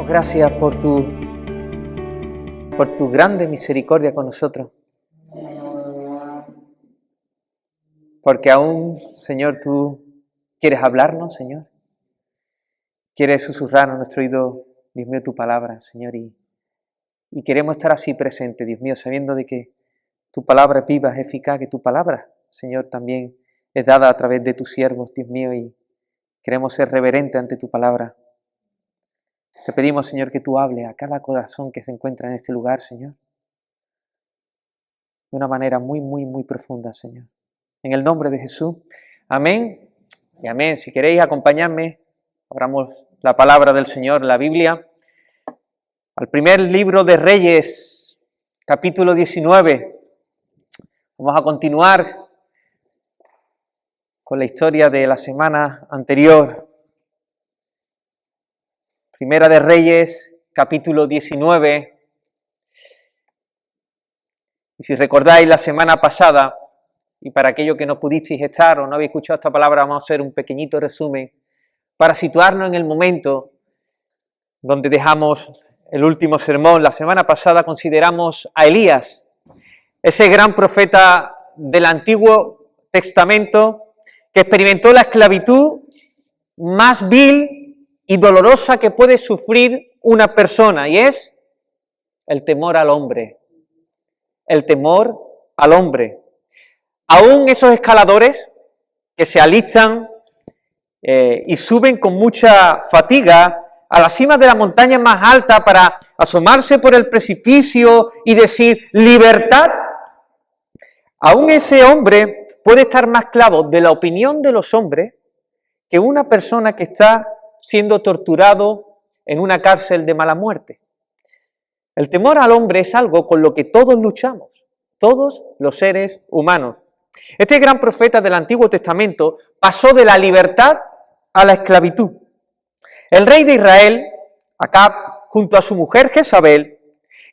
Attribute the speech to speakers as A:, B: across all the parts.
A: damos gracias por tu grande misericordia con nosotros. Porque aún, Señor, tú quieres hablarnos, Señor. Quieres susurrar a nuestro oído, Dios mío, tu palabra, Señor. Y queremos estar así presentes, Dios mío, sabiendo de que tu palabra es viva, es eficaz, que tu palabra, Señor, también es dada a través de tus siervos, Dios mío, y queremos ser reverentes ante tu palabra. Te pedimos, Señor, que tú hables a cada corazón que se encuentra en este lugar, Señor. De una manera muy, muy, muy profunda, Señor. En el nombre de Jesús. Amén y amén. Si queréis acompañarme, abramos la palabra del Señor, la Biblia, al primer libro de Reyes, capítulo 19. Vamos a continuar con la historia de la semana anterior. Primera de Reyes, capítulo 19. Y si recordáis la semana pasada, y para aquellos que no pudisteis estar o no habéis escuchado esta palabra, vamos a hacer un pequeñito resumen para situarnos en el momento donde dejamos el último sermón. La semana pasada consideramos a Elías, ese gran profeta del Antiguo Testamento que experimentó la esclavitud más vil y dolorosa que puede sufrir una persona, y es el temor al hombre. El temor al hombre. Aún esos escaladores que se alistan y suben con mucha fatiga a la cima de la montaña más alta para asomarse por el precipicio y decir libertad, aún ese hombre puede estar más clavo de la opinión de los hombres que una persona que está siendo torturado en una cárcel de mala muerte. El temor al hombre es algo con lo que todos luchamos, todos los seres humanos. Este gran profeta del Antiguo Testamento pasó de la libertad a la esclavitud. El rey de Israel, Acab, junto a su mujer Jezabel,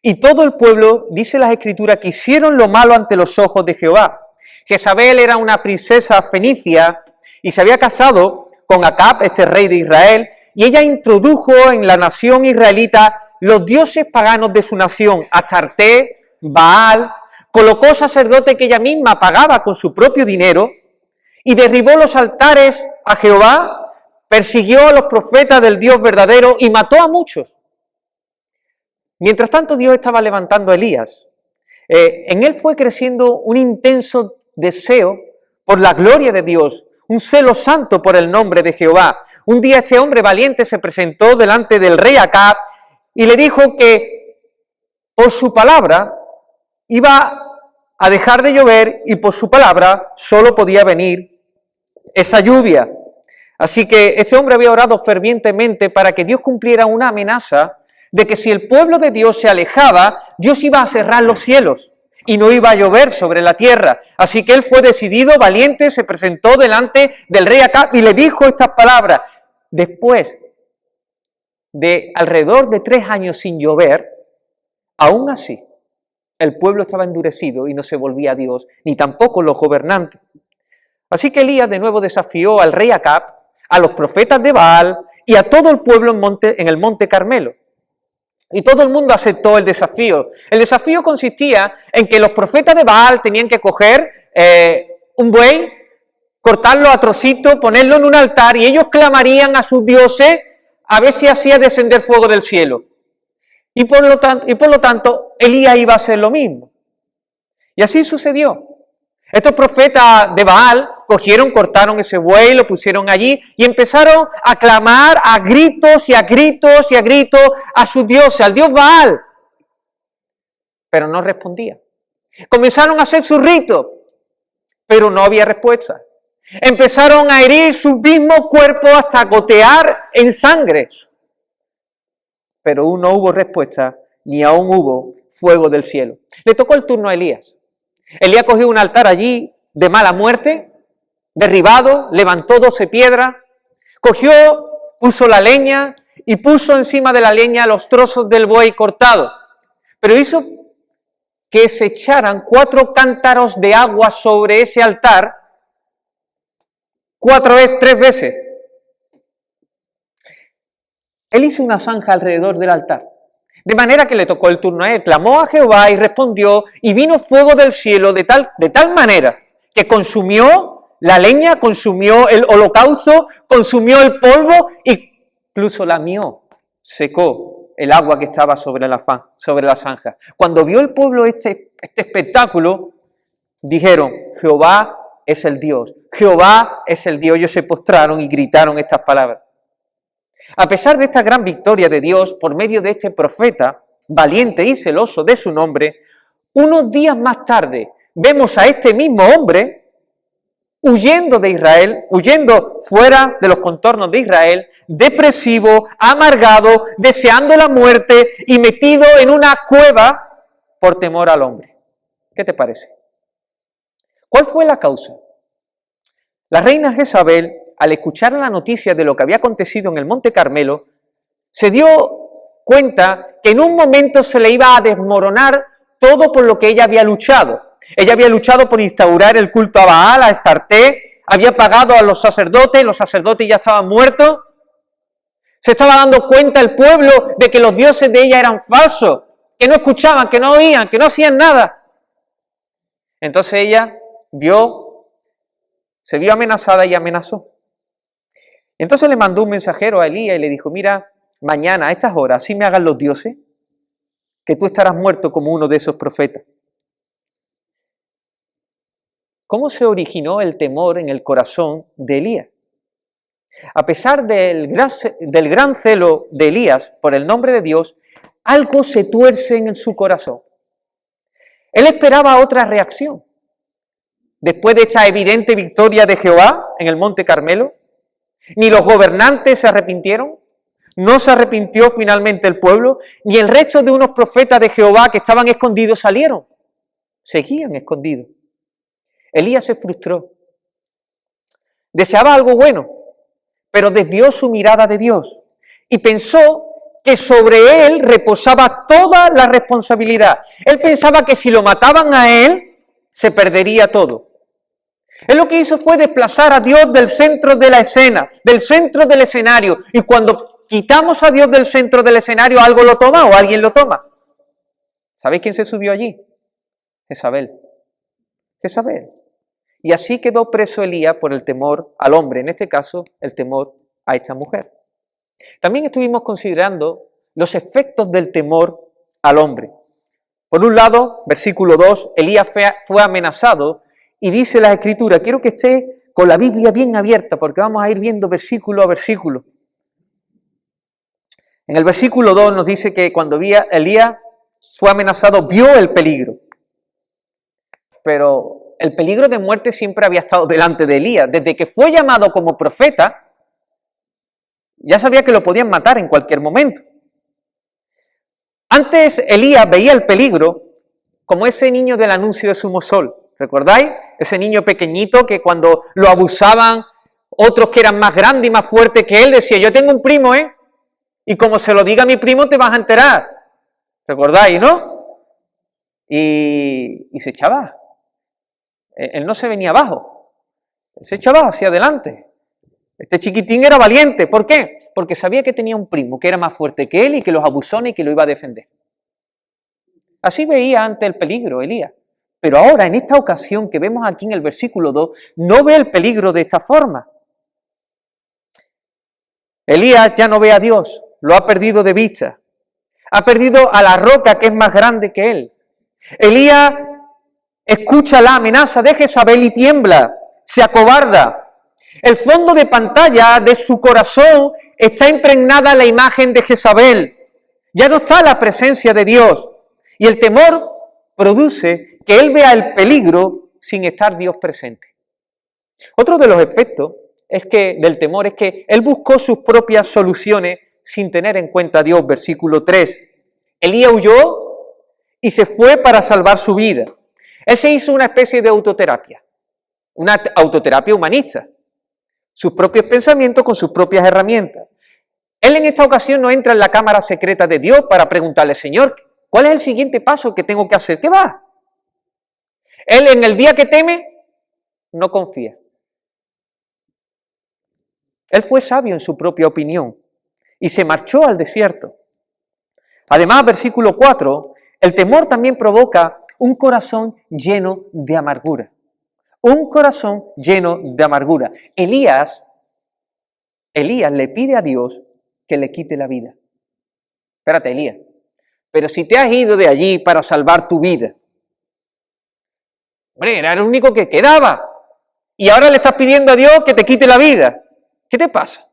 A: y todo el pueblo, dice las Escrituras, que hicieron lo malo ante los ojos de Jehová. Jezabel era una princesa fenicia y se había casado con Acab, este rey de Israel, y ella introdujo en la nación israelita los dioses paganos de su nación, Astarte, Baal, colocó sacerdotes que ella misma pagaba con su propio dinero y derribó los altares a Jehová, persiguió a los profetas del Dios verdadero y mató a muchos. Mientras tanto, Dios estaba levantando a Elías. En él fue creciendo un intenso deseo por la gloria de Dios, un celo santo por el nombre de Jehová. Un día este hombre valiente se presentó delante del rey Acab y le dijo que por su palabra iba a dejar de llover y por su palabra solo podía venir esa lluvia. Así que este hombre había orado fervientemente para que Dios cumpliera una amenaza de que si el pueblo de Dios se alejaba, Dios iba a cerrar los cielos y no iba a llover sobre la tierra. Así que él fue decidido, valiente, se presentó delante del rey Acab y le dijo estas palabras. Después de alrededor de 3 años sin llover, aún así, el pueblo estaba endurecido y no se volvía a Dios, ni tampoco los gobernantes. Así que Elías de nuevo desafió al rey Acab, a los profetas de Baal y a todo el pueblo en el monte Carmelo. Y todo el mundo aceptó el desafío. El desafío consistía en que los profetas de Baal tenían que coger un buey, cortarlo a trocitos, ponerlo en un altar y ellos clamarían a sus dioses a ver si hacía descender fuego del cielo. Y por lo tanto, Elías iba a hacer lo mismo. Y así sucedió. Estos profetas de Baal cortaron ese buey, lo pusieron allí y empezaron a clamar a gritos y a gritos y a gritos a sus dioses, al dios Baal. Pero no respondía. Comenzaron a hacer sus ritos, pero no había respuesta. Empezaron a herir su mismo cuerpo hasta gotear en sangre. Pero no hubo respuesta, ni aún hubo fuego del cielo. Le tocó el turno a Elías. Elías cogió un altar allí de mala muerte, derribado, levantó 12 piedras, puso la leña y puso encima de la leña los trozos del buey cortado. Pero hizo que se echaran 4 cántaros de agua sobre ese altar 3 veces. él hizo una zanja alrededor del altar. De manera que le tocó el turno a él. Clamó a Jehová y respondió, y vino fuego del cielo de tal manera que consumió la leña, consumió el holocausto, consumió el polvo e incluso lamió, secó el agua que estaba sobre la zanja. Cuando vio el pueblo este espectáculo, dijeron, Jehová es el Dios, Jehová es el Dios. Ellos se postraron y gritaron estas palabras. A pesar de esta gran victoria de Dios por medio de este profeta, valiente y celoso de su nombre, unos días más tarde vemos a este mismo hombre huyendo de Israel, huyendo fuera de los contornos de Israel, depresivo, amargado, deseando la muerte y metido en una cueva por temor al hombre. ¿Qué te parece? ¿Cuál fue la causa? La reina Jezabel, al escuchar la noticia de lo que había acontecido en el Monte Carmelo, se dio cuenta que en un momento se le iba a desmoronar todo por lo que ella había luchado. Ella había luchado por instaurar el culto a Baal, a Astarte, había pagado a los sacerdotes ya estaban muertos. Se estaba dando cuenta el pueblo de que los dioses de ella eran falsos, que no escuchaban, que no oían, que no hacían nada. Entonces ella se vio amenazada y amenazó. Entonces le mandó un mensajero a Elías y le dijo, mira, mañana a estas horas, así me hagan los dioses, que tú estarás muerto como uno de esos profetas. ¿Cómo se originó el temor en el corazón de Elías? A pesar del gran celo de Elías por el nombre de Dios, algo se tuerce en su corazón. Él esperaba otra reacción. Después de esta evidente victoria de Jehová en el Monte Carmelo, ni los gobernantes se arrepintieron, no se arrepintió finalmente el pueblo, ni el resto de unos profetas de Jehová que estaban escondidos salieron. Seguían escondidos. Elías se frustró. Deseaba algo bueno, pero desvió su mirada de Dios y pensó que sobre él reposaba toda la responsabilidad. Él pensaba que si lo mataban a él, se perdería todo. Él lo que hizo fue desplazar a Dios del centro de la escena, del centro del escenario. Y cuando quitamos a Dios del centro del escenario, ¿algo lo toma o alguien lo toma? ¿Sabéis quién se subió allí? Jezabel. Y así quedó preso Elías por el temor al hombre, en este caso el temor a esta mujer. También estuvimos considerando los efectos del temor al hombre. Por un lado, versículo 2, Elías fue amenazado y dice la Escritura, quiero que esté con la Biblia bien abierta porque vamos a ir viendo versículo a versículo. En el versículo 2 nos dice que cuando Elías fue amenazado, vio el peligro. Pero el peligro de muerte siempre había estado delante de Elías. Desde que fue llamado como profeta, ya sabía que lo podían matar en cualquier momento. Antes Elías veía el peligro como ese niño del anuncio de Zumosol. ¿Recordáis? Ese niño pequeñito que cuando lo abusaban otros que eran más grandes y más fuertes que él, decía, yo tengo un primo, y como se lo diga a mi primo te vas a enterar. ¿Recordáis, no? Y se echaba. Él no se venía abajo, él se echaba hacia adelante. Este chiquitín era valiente, ¿por qué? Porque sabía que tenía un primo que era más fuerte que él y que los abusó y que lo iba a defender. Así veía ante el peligro Elías. Pero ahora, en esta ocasión que vemos aquí en el versículo 2, no ve el peligro de esta forma. Elías ya no ve a Dios, lo ha perdido de vista. Ha perdido a la roca que es más grande que él. Elías escucha la amenaza de Jezabel y tiembla, se acobarda. El fondo de pantalla de su corazón está impregnada la imagen de Jezabel. Ya no está la presencia de Dios. Y el temor produce que él vea el peligro sin estar Dios presente. Otro de los efectos del temor es que él buscó sus propias soluciones sin tener en cuenta a Dios. Versículo 3. Elías huyó y se fue para salvar su vida. Él se hizo una especie de autoterapia, una autoterapia humanista. Sus propios pensamientos con sus propias herramientas. Él en esta ocasión no entra en la cámara secreta de Dios para preguntarle, Señor, ¿cuál es el siguiente paso que tengo que hacer? ¿Qué va? Él en el día que teme, no confía. Él fue sabio en su propia opinión y se marchó al desierto. Además, versículo 4, el temor también provoca un corazón lleno de amargura. Un corazón lleno de amargura. Elías le pide a Dios que le quite la vida. Espérate, Elías, pero si te has ido de allí para salvar tu vida, hombre, era el único que quedaba, y ahora le estás pidiendo a Dios que te quite la vida. ¿Qué te pasa?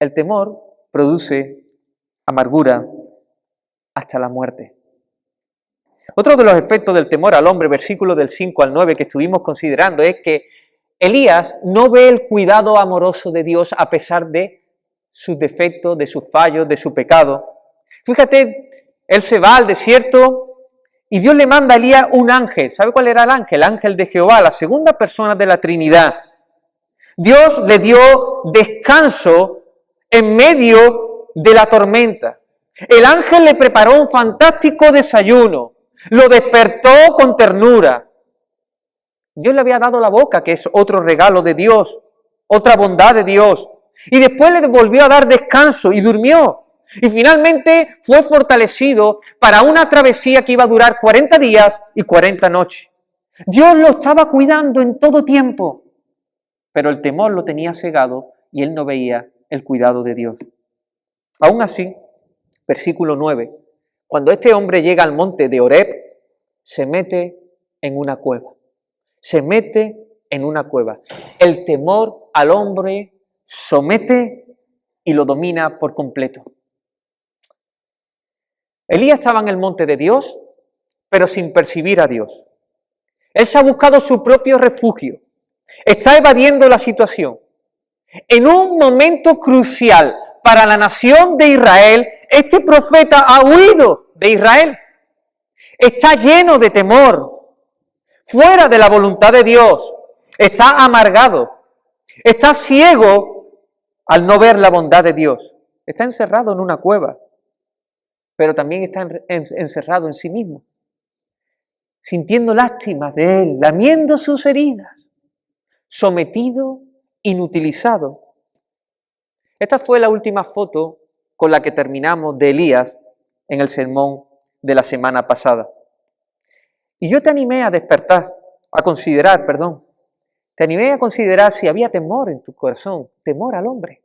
A: El temor produce amargura hasta la muerte. Otro de los efectos del temor al hombre, versículos del 5 al 9 que estuvimos considerando, es que Elías no ve el cuidado amoroso de Dios a pesar de sus defectos, de sus fallos, de su pecado. Fíjate, él se va al desierto y Dios le manda a Elías un ángel. ¿Sabe cuál era el ángel? El ángel de Jehová, la segunda persona de la Trinidad. Dios le dio descanso en medio de la tormenta. El ángel le preparó un fantástico desayuno. Lo despertó con ternura. Dios le había dado la boca, que es otro regalo de Dios, otra bondad de Dios. Y después le volvió a dar descanso y durmió. Y finalmente fue fortalecido para una travesía que iba a durar 40 días y 40 noches. Dios lo estaba cuidando en todo tiempo. Pero el temor lo tenía cegado y él no veía el cuidado de Dios. Aún así, versículo 9, cuando este hombre llega al monte de Horeb, se mete en una cueva. Se mete en una cueva. El temor al hombre somete y lo domina por completo. Elías estaba en el monte de Dios, pero sin percibir a Dios. Él se ha buscado su propio refugio. Está evadiendo la situación. En un momento crucial para la nación de Israel, este profeta ha huido de Israel. Está lleno de temor, fuera de la voluntad de Dios. Está amargado. Está ciego al no ver la bondad de Dios. Está encerrado en una cueva, pero también está encerrado en sí mismo, sintiendo lástima de él, lamiendo sus heridas, sometido, inutilizado. Esta fue la última foto con la que terminamos de Elías en el sermón de la semana pasada. Y yo te animé a considerar si había temor en tu corazón, temor al hombre.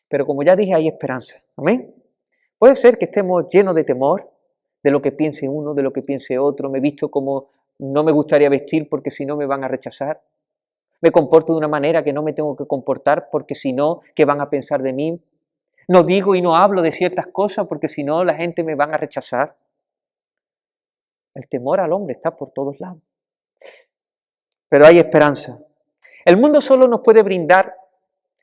A: Pero como ya dije, hay esperanza. Amén. Puede ser que estemos llenos de temor, de lo que piense uno, de lo que piense otro. Me he visto como no me gustaría vestir porque si no me van a rechazar. Me comporto de una manera que no me tengo que comportar porque si no, ¿qué van a pensar de mí? No digo y no hablo de ciertas cosas porque si no, la gente me van a rechazar. El temor al hombre está por todos lados. Pero hay esperanza. El mundo solo nos puede brindar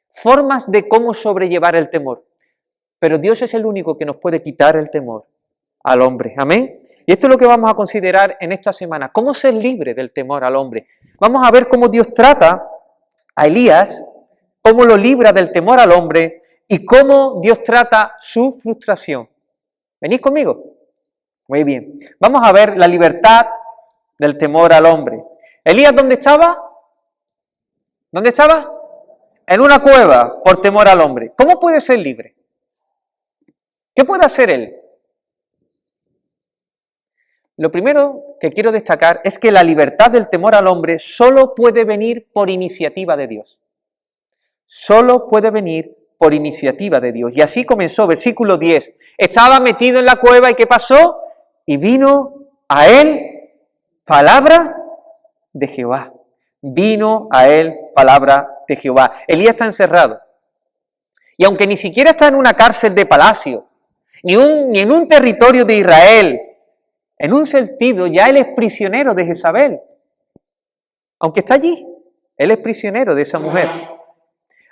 A: formas de cómo sobrellevar el temor. Pero Dios es el único que nos puede quitar el temor al hombre. Amén. Y esto es lo que vamos a considerar en esta semana. ¿Cómo ser libre del temor al hombre? Vamos a ver cómo Dios trata a Elías, cómo lo libra del temor al hombre y cómo Dios trata su frustración. ¿Venís conmigo? Muy bien. Vamos a ver la libertad del temor al hombre. Elías, ¿dónde estaba? ¿Dónde estaba? En una cueva por temor al hombre. ¿Cómo puede ser libre? ¿Qué puede hacer él? Lo primero que quiero destacar es que la libertad del temor al hombre solo puede venir por iniciativa de Dios. Solo puede venir por iniciativa de Dios. Y así comenzó, versículo 10. Estaba metido en la cueva y ¿qué pasó? Y vino a él palabra de Jehová. Vino a él palabra de Jehová. Elías está encerrado. Y aunque ni siquiera está en una cárcel de palacio, ni en un territorio de Israel, en un sentido ya él es prisionero de Jezabel. Aunque está allí, él es prisionero de esa mujer.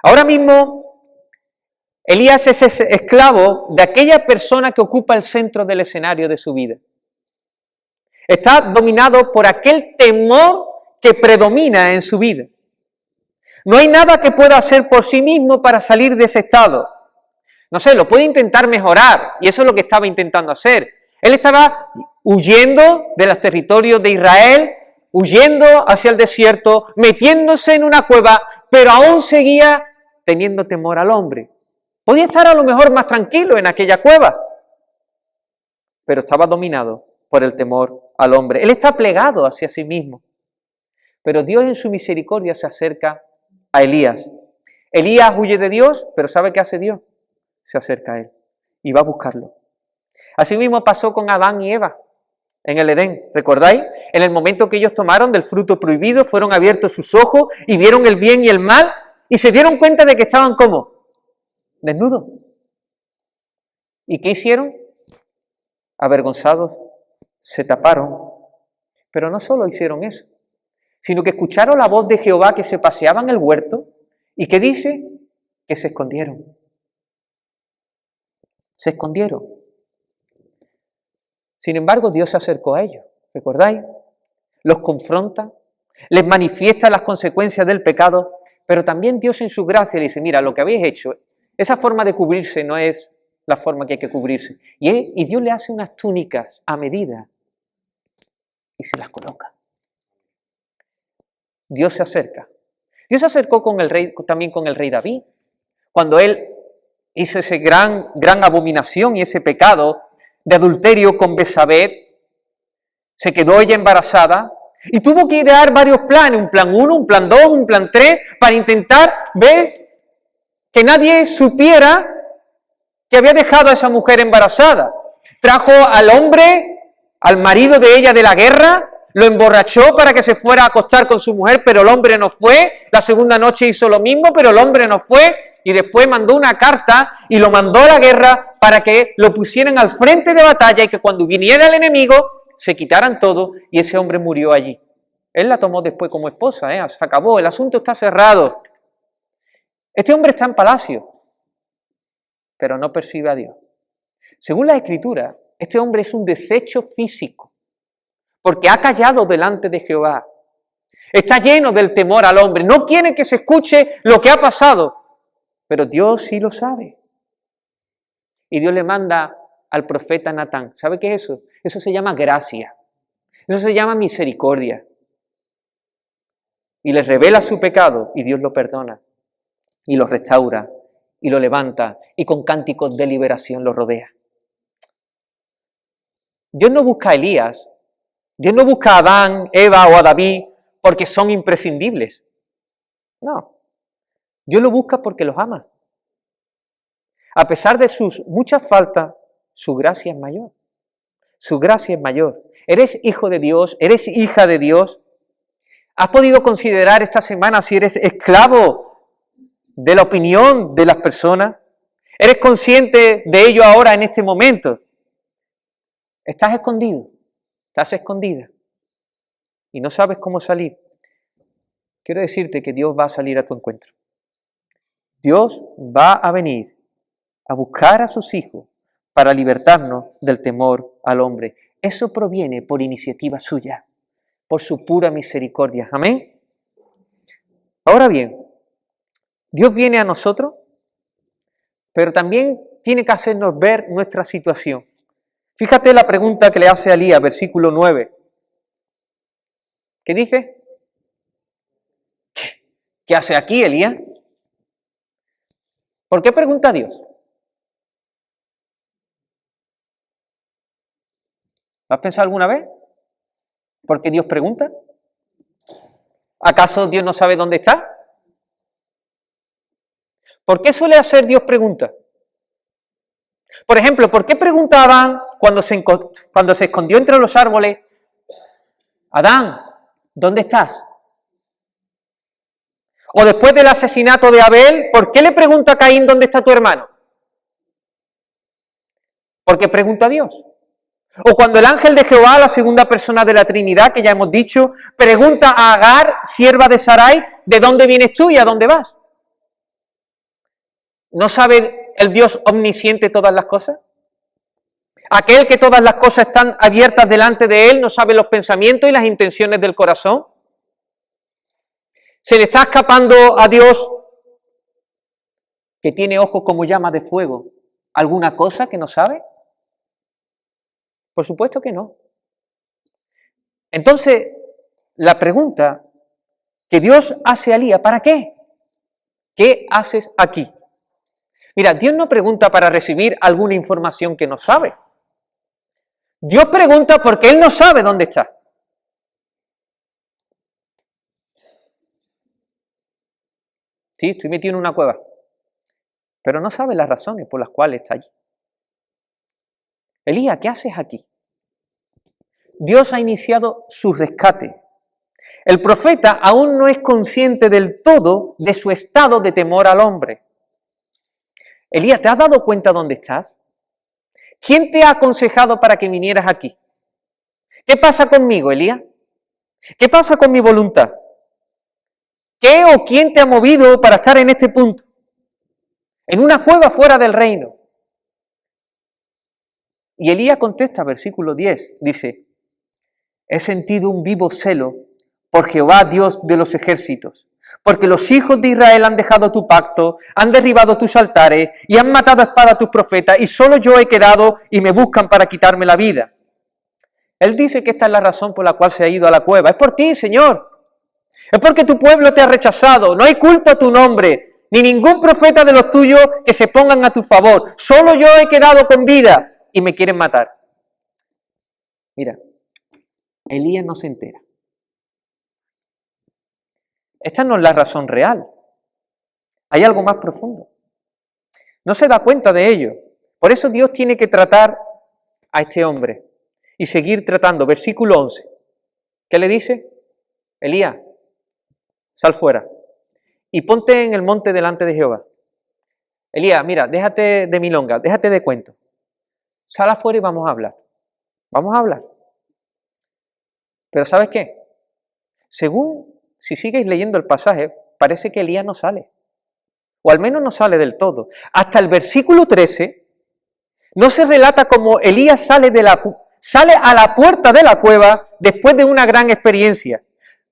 A: Ahora mismo, Elías es esclavo de aquella persona que ocupa el centro del escenario de su vida. Está dominado por aquel temor que predomina en su vida. No hay nada que pueda hacer por sí mismo para salir de ese estado. No sé, lo puede intentar mejorar, y eso es lo que estaba intentando hacer. Él estaba huyendo de los territorios de Israel, huyendo hacia el desierto, metiéndose en una cueva, pero aún seguía teniendo temor al hombre. Podía estar a lo mejor más tranquilo en aquella cueva, pero estaba dominado por el temor al hombre. Él está plegado hacia sí mismo. Pero Dios en su misericordia se acerca a Elías. Elías huye de Dios, pero ¿sabe qué hace Dios? Se acerca a él y va a buscarlo. Asimismo pasó con Adán y Eva en el Edén, ¿recordáis? En el momento que ellos tomaron del fruto prohibido, fueron abiertos sus ojos y vieron el bien y el mal y se dieron cuenta de que estaban ¿cómo? Desnudos. ¿Y qué hicieron? Avergonzados, se taparon. Pero no solo hicieron eso, sino que escucharon la voz de Jehová que se paseaba en el huerto y que dice que se escondieron. Se escondieron. Sin embargo, Dios se acercó a ellos, ¿recordáis? Los confronta, les manifiesta las consecuencias del pecado, pero también Dios en su gracia le dice, mira, lo que habéis hecho, esa forma de cubrirse no es la forma que hay que cubrirse. Y Dios le hace unas túnicas a medida y se las coloca. Dios se acerca. Dios se acercó con el rey, también con el rey David, cuando él hizo esa gran abominación y ese pecado de adulterio con Betsabé, se quedó ella embarazada y tuvo que idear varios planes, un plan 1, un plan 2, un plan 3, para intentar ver que nadie supiera que había dejado a esa mujer embarazada. Trajo al hombre, al marido de ella de la guerra, lo emborrachó para que se fuera a acostar con su mujer, pero el hombre no fue. La segunda noche hizo lo mismo, pero el hombre no fue. Y después mandó una carta y lo mandó a la guerra para que lo pusieran al frente de batalla y que cuando viniera el enemigo se quitaran todo y ese hombre murió allí. Él la tomó después como esposa, se acabó, el asunto está cerrado. Este hombre está en palacio, pero no percibe a Dios. Según la Escritura, este hombre es un desecho físico, porque ha callado delante de Jehová. Está lleno del temor al hombre, no quiere que se escuche lo que ha pasado, pero Dios sí lo sabe. Y Dios le manda al profeta Natán. ¿Sabe qué es eso? Eso se llama gracia. Eso se llama misericordia. Y le revela su pecado y Dios lo perdona. Y lo restaura. Y lo levanta. Y con cánticos de liberación lo rodea. Dios no busca a Elías. Dios no busca a Adán, Eva o a David porque son imprescindibles. No. Dios lo busca porque los ama. A pesar de sus muchas faltas, su gracia es mayor. Su gracia es mayor. Eres hijo de Dios, eres hija de Dios. ¿Has podido considerar esta semana si eres esclavo de la opinión de las personas? ¿Eres consciente de ello ahora en este momento? Estás escondido, estás escondida y no sabes cómo salir. Quiero decirte que Dios va a salir a tu encuentro. Dios va a venir a buscar a sus hijos para libertarnos del temor al hombre. Eso proviene por iniciativa suya, por su pura misericordia. Amén. Ahora bien, Dios viene a nosotros, pero también tiene que hacernos ver nuestra situación. Fíjate la pregunta que le hace a Elías, versículo 9. ¿Qué dice? ¿Qué hace aquí Elías? ¿Por qué pregunta a Dios? ¿Lo has pensado alguna vez? ¿Por qué Dios pregunta? ¿Acaso Dios no sabe dónde está? ¿Por qué suele hacer Dios preguntas? Por ejemplo, ¿por qué pregunta a Adán cuando se escondió entre los árboles? Adán, ¿dónde estás? O después del asesinato de Abel, ¿por qué le pregunta a Caín dónde está tu hermano? Porque pregunta a Dios. O cuando el ángel de Jehová, la segunda persona de la Trinidad, que ya hemos dicho, pregunta a Agar, sierva de Sarai, ¿de dónde vienes tú y a dónde vas? ¿No sabe el Dios omnisciente todas las cosas? ¿Aquel que todas las cosas están abiertas delante de él no sabe los pensamientos y las intenciones del corazón? ¿Se le está escapando a Dios, que tiene ojos como llamas de fuego, alguna cosa que no sabe? Por supuesto que no. Entonces, la pregunta que Dios hace a Elías, ¿para qué? ¿Qué haces aquí? Mira, Dios no pregunta para recibir alguna información que no sabe. Dios pregunta porque Él no sabe dónde está. Sí, estoy metido en una cueva, pero no sabe las razones por las cuales está allí. Elías, ¿qué haces aquí? Dios ha iniciado su rescate. El profeta aún no es consciente del todo de su estado de temor al hombre. Elías, ¿te has dado cuenta dónde estás? ¿Quién te ha aconsejado para que vinieras aquí? ¿Qué pasa conmigo, Elías? ¿Qué pasa con mi voluntad? ¿Qué o quién te ha movido para estar en este punto? En una cueva fuera del reino. Y Elías contesta, versículo 10, dice: he sentido un vivo celo por Jehová, Dios de los ejércitos, porque los hijos de Israel han dejado tu pacto, han derribado tus altares y han matado a espada a tus profetas, y solo yo he quedado y me buscan para quitarme la vida. Él dice que esta es la razón por la cual se ha ido a la cueva. Es por ti, Señor. Es porque tu pueblo te ha rechazado. No hay culto a tu nombre, ni ningún profeta de los tuyos que se pongan a tu favor. Solo yo he quedado con vida y me quieren matar. Mira, Elías no se entera. Esta no es la razón real. Hay algo más profundo. No se da cuenta de ello. Por eso Dios tiene que tratar a este hombre y seguir tratando. Versículo 11. ¿Qué le dice? Elías, sal fuera y ponte en el monte delante de Jehová. Elías, mira, déjate de milonga, déjate de cuento. Sal afuera y vamos a hablar. Vamos a hablar. Pero ¿sabes qué? Si sigues leyendo el pasaje, parece que Elías no sale. O al menos no sale del todo. Hasta el versículo 13, no se relata cómo Elías sale a la puerta de la cueva después de una gran experiencia.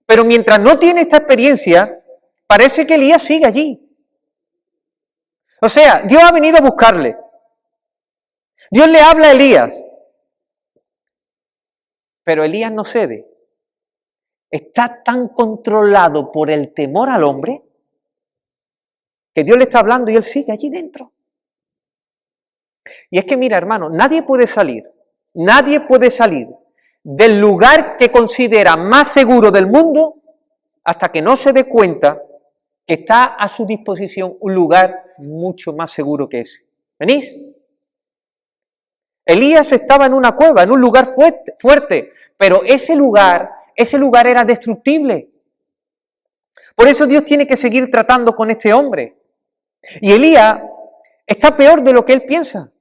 A: Pero mientras no tiene esta experiencia, parece que Elías sigue allí. O sea, Dios ha venido a buscarle. Dios le habla a Elías. Pero Elías no cede. Está tan controlado por el temor al hombre que Dios le está hablando y él sigue allí dentro. Y es que mira, hermano, nadie puede salir del lugar que considera más seguro del mundo hasta que no se dé cuenta que está a su disposición un lugar mucho más seguro que ese. ¿Venís? Elías estaba en una cueva, en un lugar fuerte, pero ese lugar era destructible. Por eso Dios tiene que seguir tratando con este hombre. Y Elías está peor de lo que él piensa.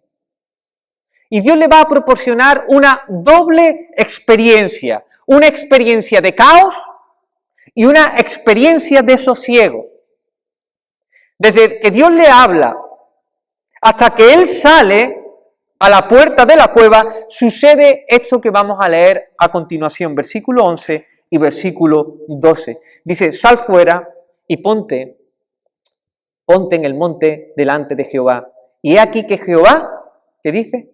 A: Y Dios le va a proporcionar una doble experiencia. Una experiencia de caos y una experiencia de sosiego. Desde que Dios le habla hasta que él sale a la puerta de la cueva, sucede esto que vamos a leer a continuación, versículo 11 y versículo 12. Dice, sal fuera y ponte en el monte delante de Jehová. Y he aquí que Jehová, ¿qué dice?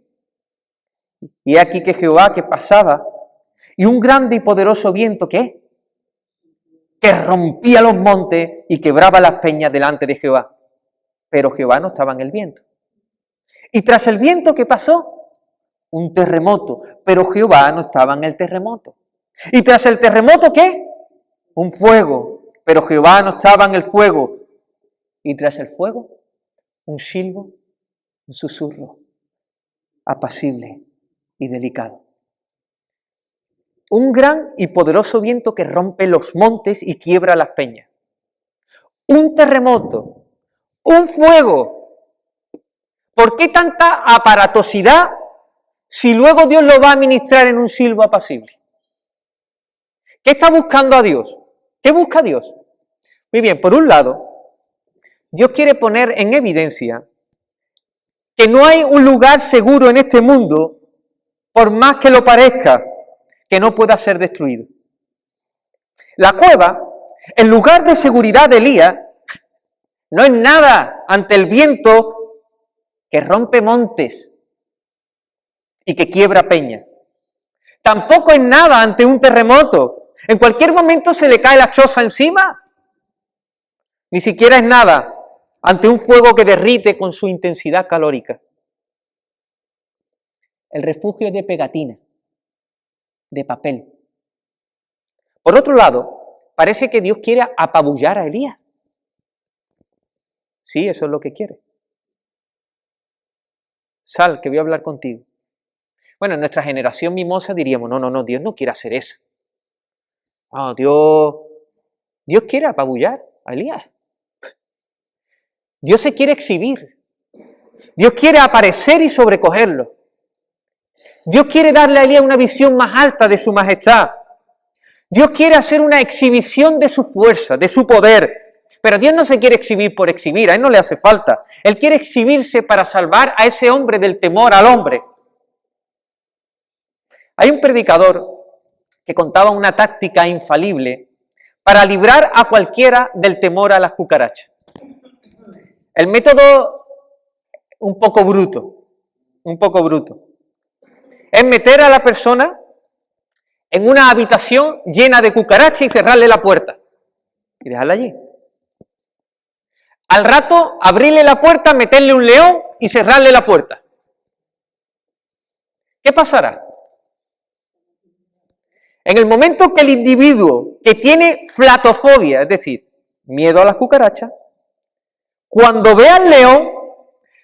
A: Y he aquí que Jehová que pasaba, y un grande y poderoso viento, ¿qué? Que rompía los montes y quebraba las peñas delante de Jehová. Pero Jehová no estaba en el viento. Y tras el viento, ¿qué pasó? Un terremoto, pero Jehová no estaba en el terremoto. Y tras el terremoto, ¿qué? Un fuego, pero Jehová no estaba en el fuego. Y tras el fuego, un silbo, un susurro, apacible y delicado. Un gran y poderoso viento que rompe los montes y quiebra las peñas. Un terremoto, un fuego. ¿Por qué tanta aparatosidad si luego Dios lo va a ministrar en un silbo apacible? ¿Qué está buscando a Dios? ¿Qué busca Dios? Muy bien, por un lado, Dios quiere poner en evidencia que no hay un lugar seguro en este mundo, por más que lo parezca, que no pueda ser destruido. La cueva, el lugar de seguridad de Elías, no es nada ante el viento que rompe montes y que quiebra peña. Tampoco es nada ante un terremoto En cualquier momento se le cae la choza encima. Ni siquiera es nada ante un fuego que derrite con su intensidad calórica. El refugio de pegatina, de papel. Por otro lado, parece que Dios quiere apabullar a Elías. Sí, eso es lo que quiere. Sal, que voy a hablar contigo. Bueno, en nuestra generación mimosa diríamos, no, Dios no quiere hacer eso. No, Dios quiere apabullar a Elías. Dios se quiere exhibir. Dios quiere aparecer y sobrecogerlo. Dios quiere darle a Elías una visión más alta de su majestad. Dios quiere hacer una exhibición de su fuerza, de su poder. Pero Dios no se quiere exhibir por exhibir, a Él no le hace falta. Él quiere exhibirse para salvar a ese hombre del temor al hombre. Hay un predicador que contaba una táctica infalible para librar a cualquiera del temor a las cucarachas. El método un poco bruto, es meter a la persona en una habitación llena de cucarachas y cerrarle la puerta y dejarla allí. Al rato, abrirle la puerta, meterle un león y cerrarle la puerta. ¿Qué pasará? En el momento que el individuo que tiene flatofobia, es decir, miedo a las cucarachas, cuando ve al león,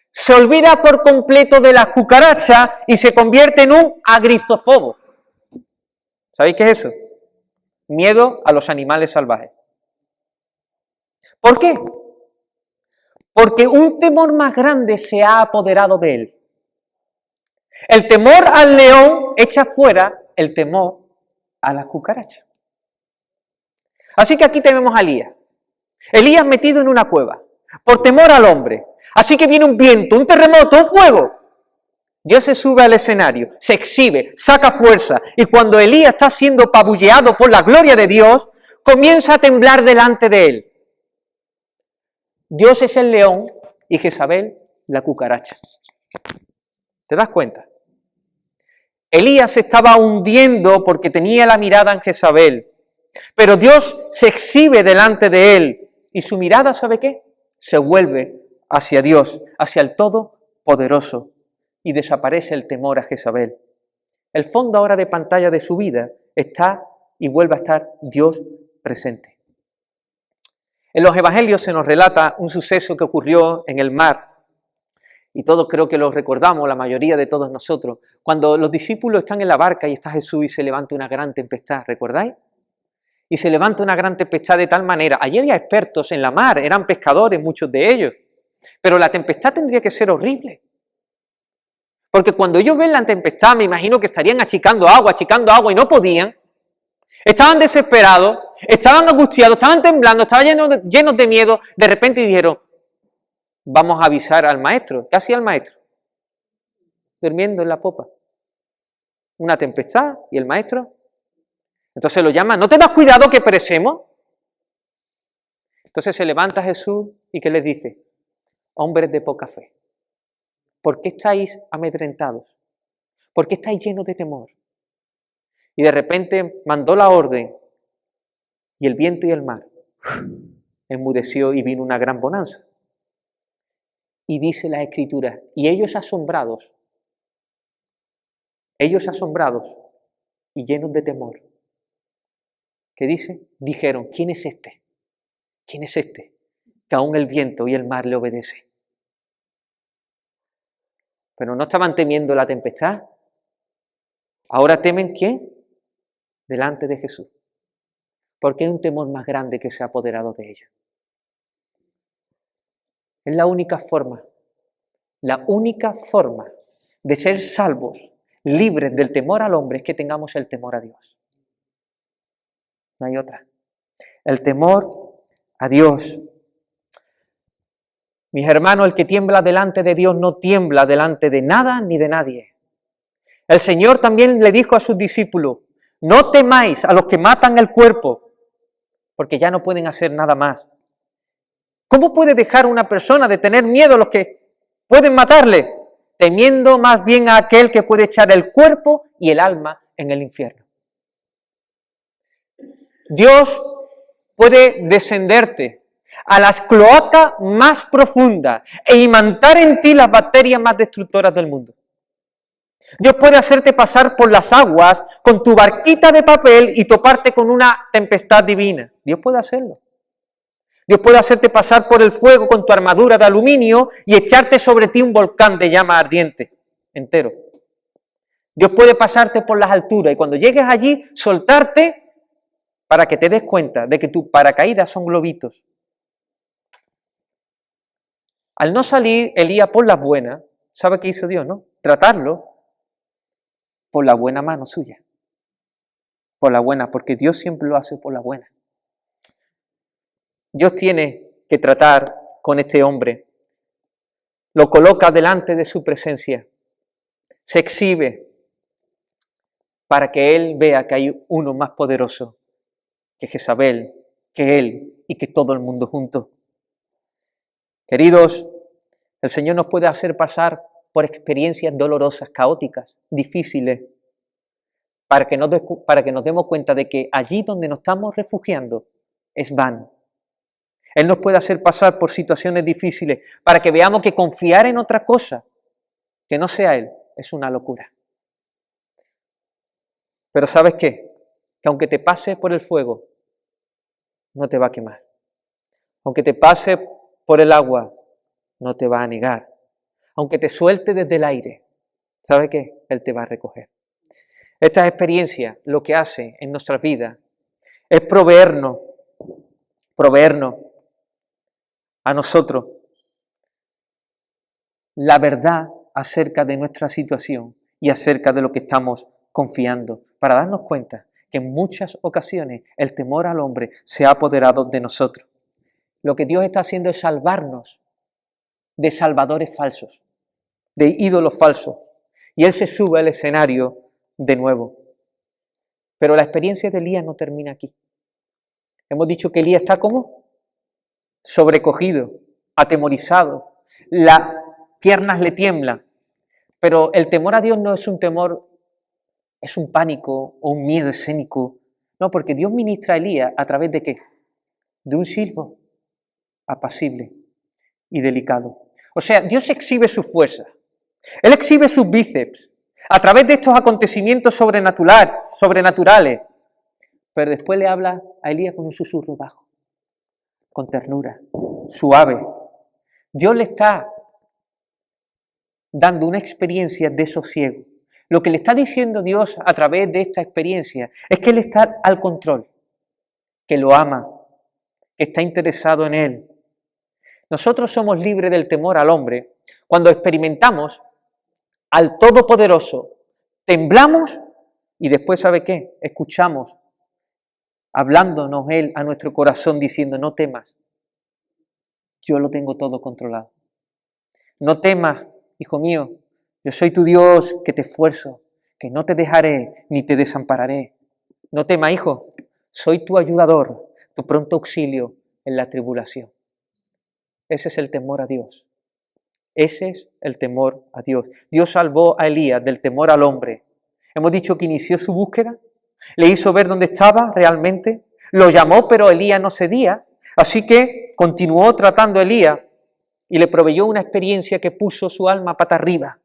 A: se olvida por completo de las cucarachas y se convierte en un agrizofobo. ¿Sabéis qué es eso? Miedo a los animales salvajes. ¿Por qué? Porque un temor más grande se ha apoderado de él. El temor al león echa fuera el temor a las cucarachas. Así que aquí tenemos a Elías. Elías metido en una cueva, por temor al hombre. Así que viene un viento, un terremoto, un fuego. Dios se sube al escenario, se exhibe, saca fuerza, y cuando Elías está siendo apabulleado por la gloria de Dios, comienza a temblar delante de él. Dios es el león y Jezabel la cucaracha. ¿Te das cuenta? Elías se estaba hundiendo porque tenía la mirada en Jezabel, pero Dios se exhibe delante de él y su mirada, ¿sabe qué? Se vuelve hacia Dios, hacia el Todopoderoso, y desaparece el temor a Jezabel. El fondo ahora de pantalla de su vida está y vuelve a estar Dios presente. En los evangelios se nos relata un suceso que ocurrió en el mar, y todos creo que lo recordamos, la mayoría de todos nosotros, cuando los discípulos están en la barca y está Jesús y se levanta una gran tempestad, ¿recordáis? Y se levanta una gran tempestad de tal manera, allí había expertos en la mar, eran pescadores muchos de ellos, pero la tempestad tendría que ser horrible. Porque cuando ellos ven la tempestad, me imagino que estarían achicando agua y no podían. Estaban desesperados, estaban angustiados, estaban temblando, estaban llenos de miedo. De repente dijeron, vamos a avisar al maestro. ¿Qué hacía el maestro? Durmiendo en la popa. Una tempestad y el maestro. Entonces lo llaman, ¿no te das cuidado que perecemos? Entonces se levanta Jesús y ¿qué les dice? Hombres de poca fe. ¿Por qué estáis amedrentados? ¿Por qué estáis llenos de temor? Y de repente mandó la orden y el viento y el mar enmudeció y vino una gran bonanza. Y dice la Escritura, y ellos asombrados y llenos de temor, ¿qué dice? Dijeron, ¿quién es este? ¿Quién es este? Que aún el viento y el mar le obedecen. Pero no estaban temiendo la tempestad. Ahora temen ¿quién? Delante de Jesús. Porque hay un temor más grande que se ha apoderado de ellos. Es la única forma de ser salvos, libres del temor al hombre, es que tengamos el temor a Dios. No hay otra. El temor a Dios. Mis hermanos, el que tiembla delante de Dios no tiembla delante de nada ni de nadie. El Señor también le dijo a sus discípulos, no temáis a los que matan el cuerpo, porque ya no pueden hacer nada más. ¿Cómo puede dejar una persona de tener miedo a los que pueden matarle? Temiendo más bien a aquel que puede echar el cuerpo y el alma en el infierno. Dios puede descenderte a las cloacas más profundas e imantar en ti las bacterias más destructoras del mundo. Dios puede hacerte pasar por las aguas con tu barquita de papel y toparte con una tempestad divina. Dios puede hacerlo. Dios puede hacerte pasar por el fuego con tu armadura de aluminio y echarte sobre ti un volcán de llama ardiente entero. Dios puede pasarte por las alturas y cuando llegues allí soltarte para que te des cuenta de que tus paracaídas son globitos. Al no salir Elías por las buenas, ¿sabe qué hizo Dios, no? Tratarlo por la buena mano suya. Por la buena, porque Dios siempre lo hace por la buena. Dios tiene que tratar con este hombre. Lo coloca delante de su presencia. Se exhibe para que él vea que hay uno más poderoso que Jezabel, que él y que todo el mundo junto. Queridos, el Señor nos puede hacer pasar por experiencias dolorosas, caóticas, difíciles, para que nos demos cuenta de que allí donde nos estamos refugiando es vano. Él nos puede hacer pasar por situaciones difíciles para que veamos que confiar en otra cosa que no sea Él es una locura. Pero ¿sabes qué? Que aunque te pase por el fuego, no te va a quemar. Aunque te pase por el agua, no te va a anegar. Aunque te suelte desde el aire, ¿sabes qué? Él te va a recoger. Esta experiencia lo que hace en nuestras vidas es proveernos a nosotros la verdad acerca de nuestra situación y acerca de lo que estamos confiando, para darnos cuenta que en muchas ocasiones el temor al hombre se ha apoderado de nosotros. Lo que Dios está haciendo es salvarnos de salvadores falsos, de ídolos falsos, y Él se sube al escenario de nuevo. Pero la experiencia de Elías no termina aquí. Hemos dicho que Elías está como sobrecogido, atemorizado, las piernas le tiemblan, pero el temor a Dios no es un temor, es un pánico o un miedo escénico, no, porque Dios ministra a Elías a través de ¿qué? De un siervo apacible y delicado. O sea, Dios exhibe su fuerza, Él exhibe sus bíceps a través de estos acontecimientos sobrenaturales, pero después le habla a Elías con un susurro bajo, con ternura, suave. Dios le está dando una experiencia de sosiego. Lo que le está diciendo Dios a través de esta experiencia es que Él está al control, que lo ama, que está interesado en Él. Nosotros somos libres del temor al hombre cuando experimentamos al Todopoderoso, temblamos y después, ¿sabe qué? Escuchamos hablándonos Él a nuestro corazón diciendo, no temas, yo lo tengo todo controlado. No temas, hijo mío, yo soy tu Dios que te esfuerzo, que no te dejaré ni te desampararé. No temas, hijo, soy tu ayudador, tu pronto auxilio en la tribulación. Ese es el temor a Dios. Ese es el temor a Dios. Dios salvó a Elías del temor al hombre. Hemos dicho que inició su búsqueda, le hizo ver dónde estaba realmente, lo llamó, pero Elías no cedía, así que continuó tratando a Elías y le proveyó una experiencia que puso su alma pata arriba.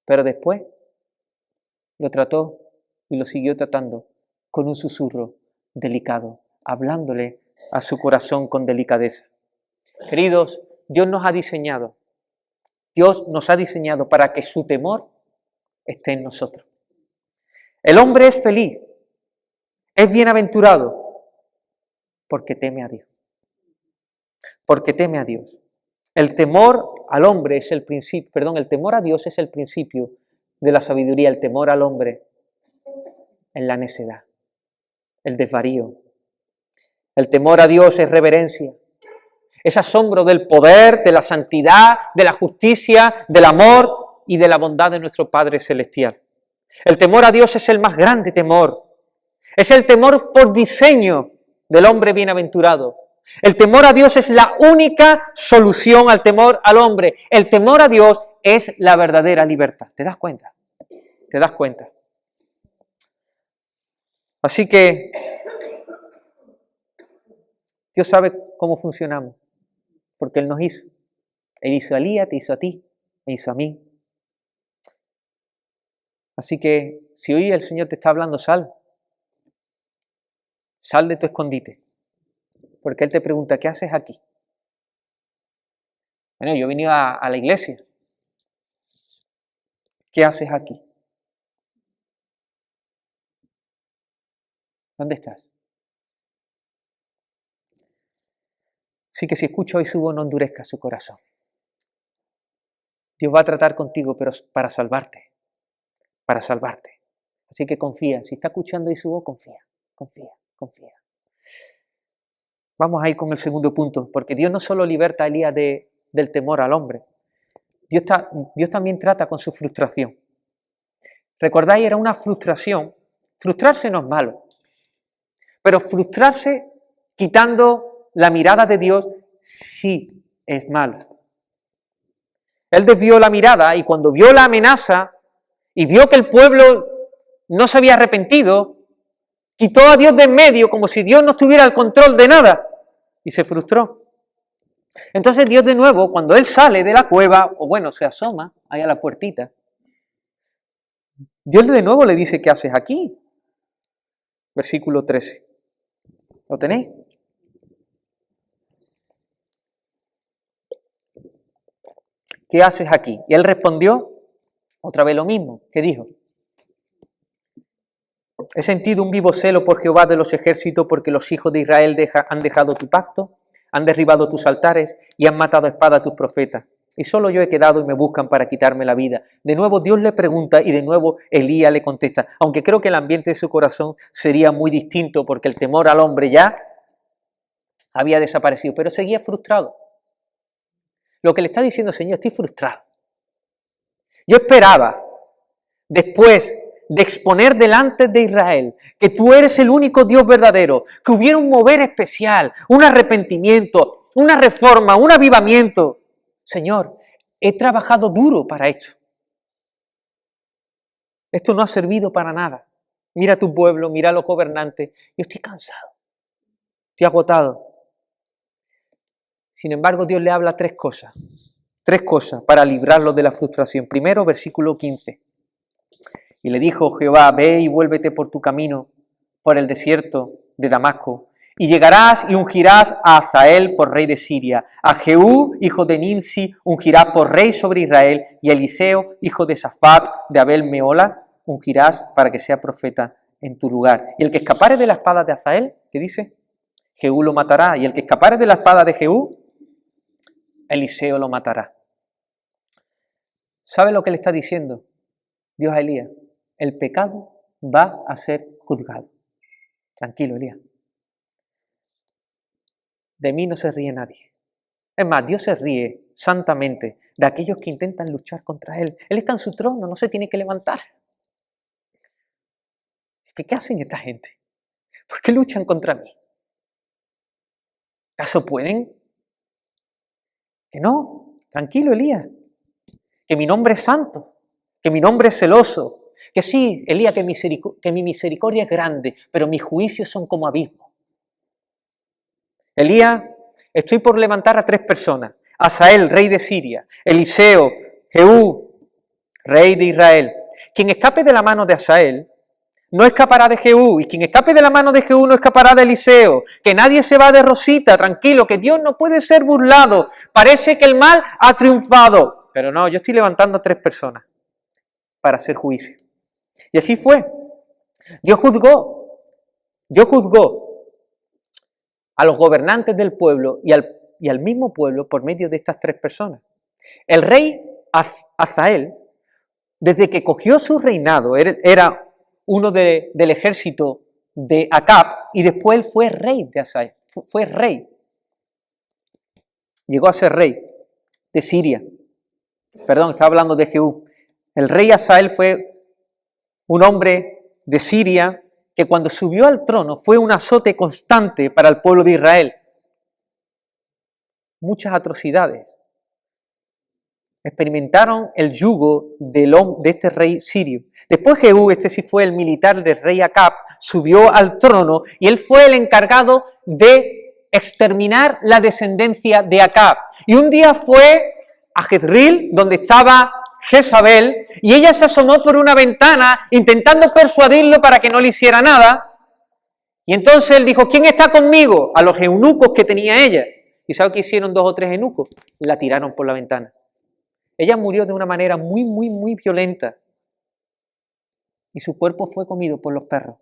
A: Pero después lo trató y lo siguió tratando con un susurro delicado, hablándole a su corazón con delicadeza. Queridos, Dios nos ha diseñado para que su temor esté en nosotros. El hombre es feliz, es bienaventurado, porque teme a Dios. Porque teme a Dios. El temor al hombre es el temor a Dios es el principio de la sabiduría. El temor al hombre es la necedad, el desvarío. El temor a Dios es reverencia, es asombro del poder, de la santidad, de la justicia, del amor y de la bondad de nuestro Padre Celestial. El temor a Dios es el más grande temor. Es el temor por diseño del hombre bienaventurado. El temor a Dios es la única solución al temor al hombre. El temor a Dios es la verdadera libertad. ¿Te das cuenta? ¿Te das cuenta? Así que Dios sabe cómo funcionamos, porque Él nos hizo. Él hizo a Elías, te hizo a ti, me hizo a mí. Así que si hoy el Señor te está hablando, sal. Sal de tu escondite. Porque Él te pregunta, ¿qué haces aquí? Bueno, yo he venido a la iglesia. ¿Qué haces aquí? ¿Dónde estás? Así que si escucho hoy su voz, no endurezca su corazón. Dios va a tratar contigo, pero para salvarte. Para salvarte. Así que confía. Si está escuchando hoy su voz, confía. Confía. Confía. Vamos a ir con el segundo punto, porque Dios no solo liberta a Elías del temor al hombre. Dios también trata con su frustración. ¿Recordáis? Era una frustración. Frustrarse no es malo. Pero frustrarse quitando la mirada de Dios sí es malo. Él desvió la mirada y cuando vio la amenaza y vio que el pueblo no se había arrepentido, quitó a Dios de en medio como si Dios no tuviera el control de nada y se frustró. Entonces Dios de nuevo, cuando él sale de la cueva, o bueno, se asoma ahí a la puertita, Dios de nuevo le dice, ¿qué haces aquí? Versículo 13. ¿Lo tenéis? ¿Qué haces aquí? Y él respondió otra vez lo mismo. ¿Qué dijo? He sentido un vivo celo por Jehová de los ejércitos, porque los hijos de Israel han dejado tu pacto, han derribado tus altares y han matado a espada a tus profetas. Y solo yo he quedado y me buscan para quitarme la vida. De nuevo Dios le pregunta y de nuevo Elías le contesta. Aunque creo que el ambiente de su corazón sería muy distinto porque el temor al hombre ya había desaparecido, pero seguía frustrado. Lo que le está diciendo, Señor, estoy frustrado. Yo esperaba, después de exponer delante de Israel que tú eres el único Dios verdadero, que hubiera un mover especial, un arrepentimiento, una reforma, un avivamiento. Señor, he trabajado duro para esto. Esto no ha servido para nada. Mira a tu pueblo, mira a los gobernantes. Yo estoy cansado, estoy agotado. Sin embargo, Dios le habla tres cosas para librarlo de la frustración. Primero, versículo 15. Y le dijo Jehová, ve y vuélvete por tu camino, por el desierto de Damasco, y llegarás y ungirás a Hazael por rey de Siria, a Jehú, hijo de Nimsi, ungirás por rey sobre Israel, y a Eliseo, hijo de Safat, de Abel Meola, ungirás para que sea profeta en tu lugar. Y el que escapare de la espada de Hazael, ¿qué dice? Jehú lo matará, y el que escapare de la espada de Jehú, Eliseo lo matará. ¿Sabe lo que le está diciendo Dios a Elías? El pecado va a ser juzgado. Tranquilo, Elías. De mí no se ríe nadie. Es más, Dios se ríe santamente de aquellos que intentan luchar contra Él. Él está en su trono, no se tiene que levantar. ¿Qué hacen esta gente? ¿Por qué luchan contra mí? ¿Acaso pueden? Que no. Tranquilo, Elías. Que mi nombre es santo. Que mi nombre es celoso. Que sí, Elías, que mi misericordia es grande, pero mis juicios son como abismos. Elías, estoy por levantar a tres personas. Hazael, rey de Siria. Eliseo, Jehú, rey de Israel. Quien escape de la mano de Hazael no escapará de Jehú. Y quien escape de la mano de Jehú no escapará de Eliseo. Que nadie se va de rosita, tranquilo, que Dios no puede ser burlado. Parece que el mal ha triunfado. Pero no, yo estoy levantando a tres personas para hacer juicio. Y así fue. Dios juzgó a los gobernantes del pueblo y al mismo pueblo por medio de estas tres personas. El rey Hazael, desde que cogió su reinado, era uno del ejército de Acab y después él fue rey de Hazael. Fue rey. Llegó a ser rey de Siria. Perdón, estaba hablando de Jehú. El rey Hazael fue un hombre de Siria que cuando subió al trono fue un azote constante para el pueblo de Israel. Muchas atrocidades. Experimentaron el yugo de este rey sirio. Después Jehú, este sí fue el militar del rey Acab, subió al trono y él fue el encargado de exterminar la descendencia de Acab. Y un día fue a Jezreel, donde estaba Jezabel, y ella se asomó por una ventana intentando persuadirlo para que no le hiciera nada. Y entonces él dijo, ¿quién está conmigo? A los eunucos que tenía ella. ¿Y sabe qué hicieron 2 o 3 eunucos? La tiraron por la ventana. Ella murió de una manera muy violenta. Y su cuerpo fue comido por los perros.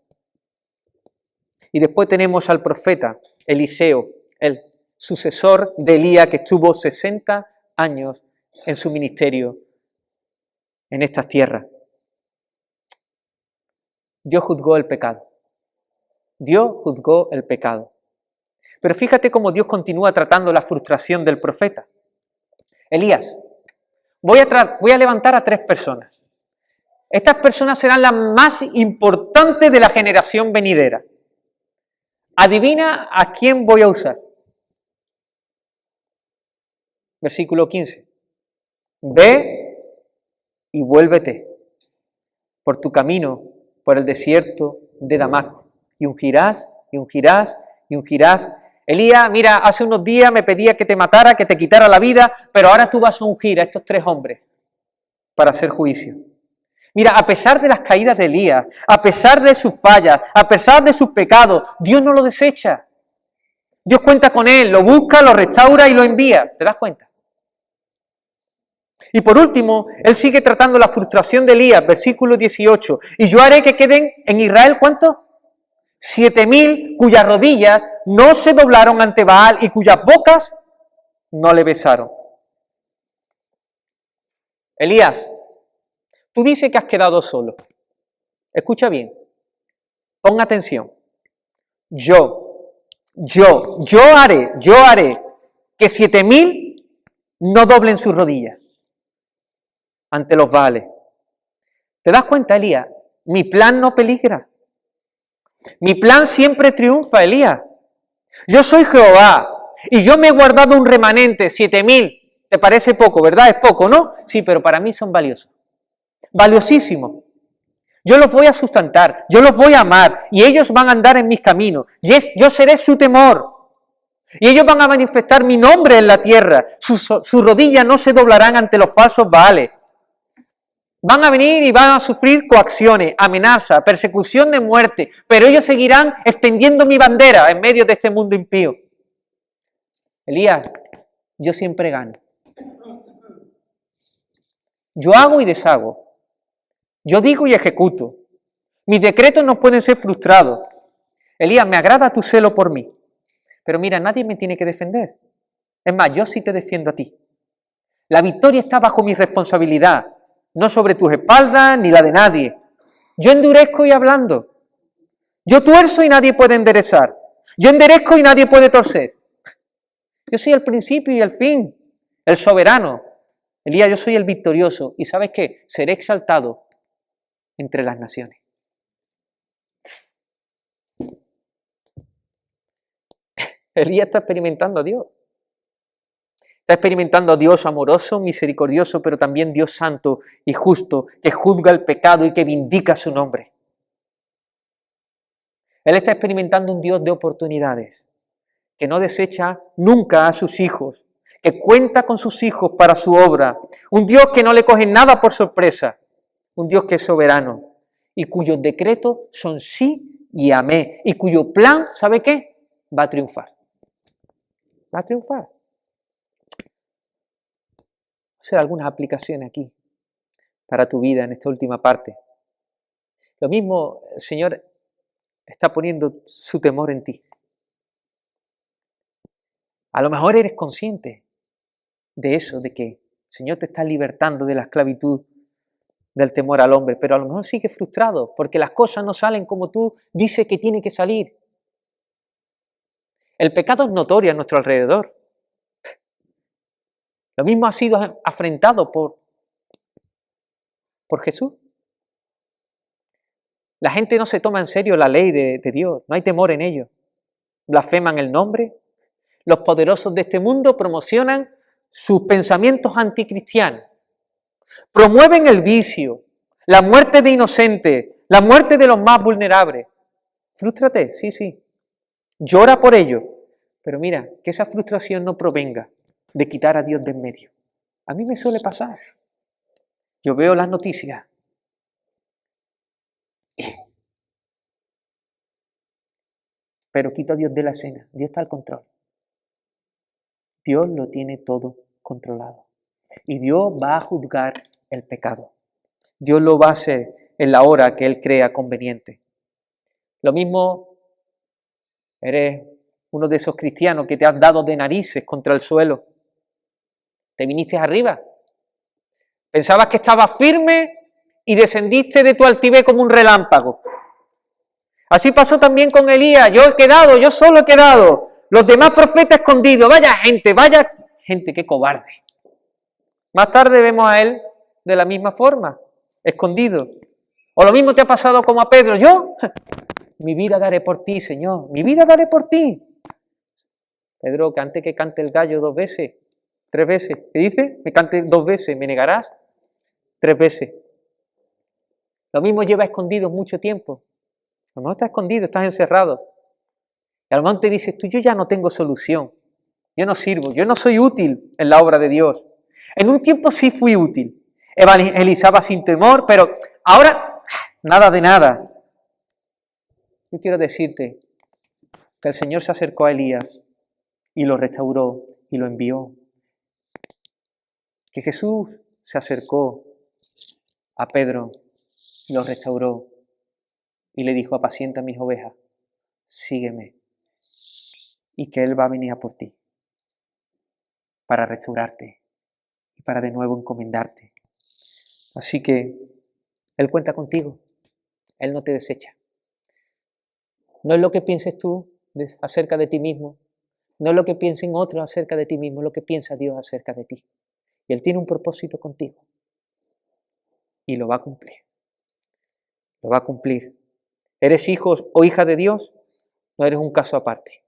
A: Y después tenemos al profeta Eliseo, el sucesor de Elías, que estuvo 60 años en su ministerio en estas tierras. Dios juzgó el pecado. Dios juzgó el pecado. Pero fíjate cómo Dios continúa tratando la frustración del profeta. Elías, voy a levantar a 3 personas. Estas personas serán las más importantes de la generación venidera. Adivina a quién voy a usar. Versículo 15. Ve y vuélvete por tu camino, por el desierto de Damasco. Y ungirás, y ungirás, y ungirás. Elías, mira, hace unos días me pedía que te matara, que te quitara la vida, pero ahora tú vas a ungir a estos 3 hombres para hacer juicio. Mira, a pesar de las caídas de Elías, a pesar de sus fallas, a pesar de sus pecados, Dios no lo desecha. Dios cuenta con él, lo busca, lo restaura y lo envía. ¿Te das cuenta? Y por último, él sigue tratando la frustración de Elías, versículo 18. Y yo haré que queden en Israel, ¿cuántos? 7.000 cuyas rodillas no se doblaron ante Baal y cuyas bocas no le besaron. Elías, tú dices que has quedado solo. Escucha bien. Pon atención. Yo haré que 7.000 no doblen sus rodillas ante los Baales. ¿Te das cuenta, Elías? Mi plan no peligra. Mi plan siempre triunfa, Elías. Yo soy Jehová y yo me he guardado un remanente, 7.000. ¿Te parece poco, verdad? Es poco, ¿no? Sí, pero para mí son valiosos. Valiosísimos. Yo los voy a sustentar, yo los voy a amar y ellos van a andar en mis caminos. Yo seré su temor. Y ellos van a manifestar mi nombre en la tierra. Sus rodillas no se doblarán ante los falsos Baales. Van a venir y van a sufrir coacciones, amenazas, persecución de muerte, pero ellos seguirán extendiendo mi bandera en medio de este mundo impío. Elías, yo siempre gano. Yo hago y deshago. Yo digo y ejecuto. Mis decretos no pueden ser frustrados. Elías, me agrada tu celo por mí. Pero mira, nadie me tiene que defender. Es más, yo sí te defiendo a ti. La victoria está bajo mi responsabilidad. No sobre tus espaldas ni la de nadie. Yo endurezco y hablando. Yo tuerzo y nadie puede enderezar. Yo enderezco y nadie puede torcer. Yo soy el principio y el fin, el soberano. Elías, yo soy el victorioso. ¿Y sabes qué? Seré exaltado entre las naciones. Elías está experimentando a Dios. Está experimentando a Dios amoroso, misericordioso, pero también Dios santo y justo, que juzga el pecado y que vindica su nombre. Él está experimentando un Dios de oportunidades, que no desecha nunca a sus hijos, que cuenta con sus hijos para su obra. Un Dios que no le coge nada por sorpresa. Un Dios que es soberano y cuyos decretos son sí y amén. Y cuyo plan, ¿sabe qué? Va a triunfar. Va a triunfar. Hacer algunas aplicaciones aquí para tu vida en esta última parte. Lo mismo, el Señor está poniendo su temor en ti. A lo mejor eres consciente de eso, de que el Señor te está libertando de la esclavitud del temor al hombre, pero a lo mejor sigues frustrado porque las cosas no salen como tú dices que tienen que salir. El pecado es notorio a nuestro alrededor. Lo mismo ha sido afrentado por Jesús. La gente no se toma en serio la ley de Dios, no hay temor en ello. Blasfeman el nombre. Los poderosos de este mundo promocionan sus pensamientos anticristianos. Promueven el vicio, la muerte de inocentes, la muerte de los más vulnerables. Frústrate, sí, sí. Llora por ello. Pero mira, que esa frustración no provenga de quitar a Dios de en medio. A mí me suele pasar. Yo veo las noticias. Pero quito a Dios de la escena. Dios está al control. Dios lo tiene todo controlado. Y Dios va a juzgar el pecado. Dios lo va a hacer en la hora que Él crea conveniente. Lo mismo, eres uno de esos cristianos que te has dado de narices contra el suelo. Te viniste arriba. Pensabas que estabas firme y descendiste de tu altivez como un relámpago. Así pasó también con Elías. Yo solo he quedado. Los demás profetas escondidos. Vaya gente, qué cobarde. Más tarde vemos a él de la misma forma, escondido. O lo mismo te ha pasado como a Pedro. Yo, mi vida daré por ti, Señor. Mi vida daré por ti. Pedro, que antes que cante el gallo 2 veces, 3 veces. ¿Qué dice? Me cante 2 veces, ¿me negarás? 3 veces. Lo mismo lleva escondido mucho tiempo. A lo mejor estás escondido, estás encerrado. Y a lo mejor te dices, tú, yo ya no tengo solución. Yo no sirvo, yo no soy útil en la obra de Dios. En un tiempo sí fui útil. Evangelizaba sin temor, pero ahora nada de nada. Yo quiero decirte que el Señor se acercó a Elías y lo restauró y lo envió. Que Jesús se acercó a Pedro y lo restauró y le dijo, apacienta mis ovejas, sígueme. Y que Él va a venir a por ti para restaurarte y para de nuevo encomendarte. Así que Él cuenta contigo, Él no te desecha. No es lo que pienses tú acerca de ti mismo, no es lo que piensen otros acerca de ti mismo, es lo que piensa Dios acerca de ti. Y Él tiene un propósito contigo y lo va a cumplir. Lo va a cumplir. ¿Eres hijo o hija de Dios? No eres un caso aparte.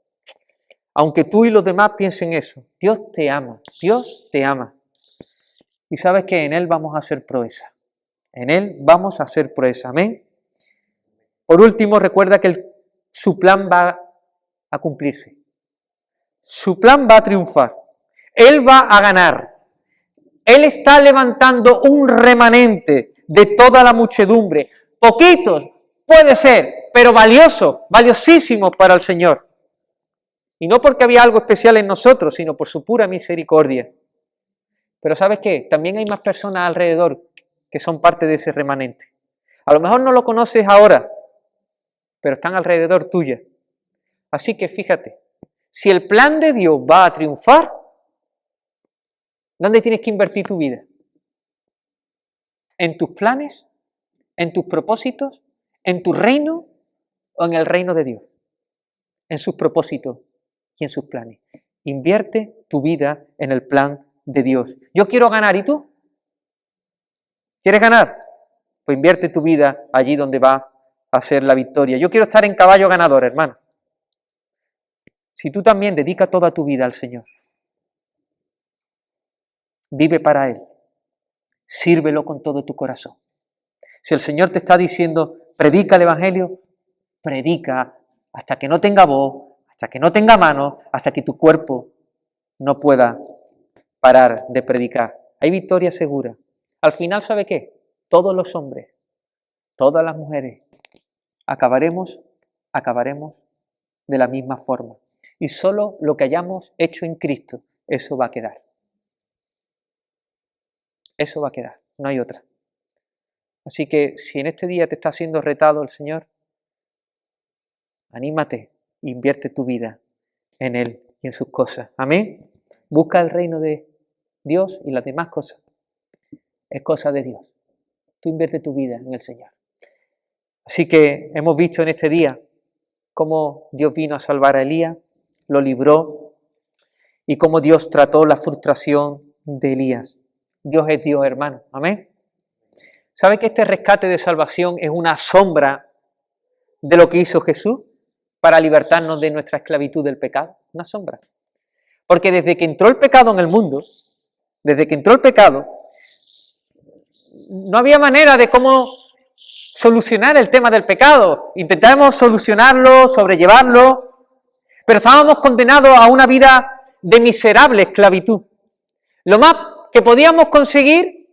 A: Aunque tú y los demás piensen eso, Dios te ama, Dios te ama. Y sabes que en Él vamos a hacer proeza. En Él vamos a hacer proeza. Amén. Por último, recuerda que su plan va a cumplirse. Su plan va a triunfar. Él va a ganar. Él está levantando un remanente de toda la muchedumbre. Poquitos, puede ser, pero valiosos, valiosísimos para el Señor. Y no porque había algo especial en nosotros, sino por su pura misericordia. Pero ¿sabes qué? También hay más personas alrededor que son parte de ese remanente. A lo mejor no lo conoces ahora, pero están alrededor tuya. Así que fíjate, si el plan de Dios va a triunfar, ¿dónde tienes que invertir tu vida? ¿En tus planes? ¿En tus propósitos? ¿En tu reino? ¿O en el reino de Dios? En sus propósitos y en sus planes. Invierte tu vida en el plan de Dios. Yo quiero ganar, ¿y tú? ¿Quieres ganar? Pues invierte tu vida allí donde va a ser la victoria. Yo quiero estar en caballo ganador, hermano. Si tú también dedicas toda tu vida al Señor, vive para Él, sírvelo con todo tu corazón. Si el Señor te está diciendo, predica el Evangelio, predica hasta que no tenga voz, hasta que no tenga mano, hasta que tu cuerpo no pueda parar de predicar. Hay victoria segura. Al final, ¿sabe qué? Todos los hombres, todas las mujeres, acabaremos de la misma forma. Y solo lo que hayamos hecho en Cristo, eso va a quedar. Eso va a quedar, no hay otra. Así que si en este día te está siendo retado el Señor, anímate, invierte tu vida en Él y en sus cosas. Amén. Busca el reino de Dios y las demás cosas. Es cosa de Dios. Tú invierte tu vida en el Señor. Así que hemos visto en este día cómo Dios vino a salvar a Elías, lo libró y cómo Dios trató la frustración de Elías. Dios es Dios, hermano. Amén. ¿Sabe que este rescate de salvación es una sombra de lo que hizo Jesús para libertarnos de nuestra esclavitud del pecado? Una sombra. Porque desde que entró el pecado en el mundo, no había manera de cómo solucionar el tema del pecado, intentábamos solucionarlo, sobrellevarlo, pero estábamos condenados a una vida de miserable esclavitud. Lo más que podíamos conseguir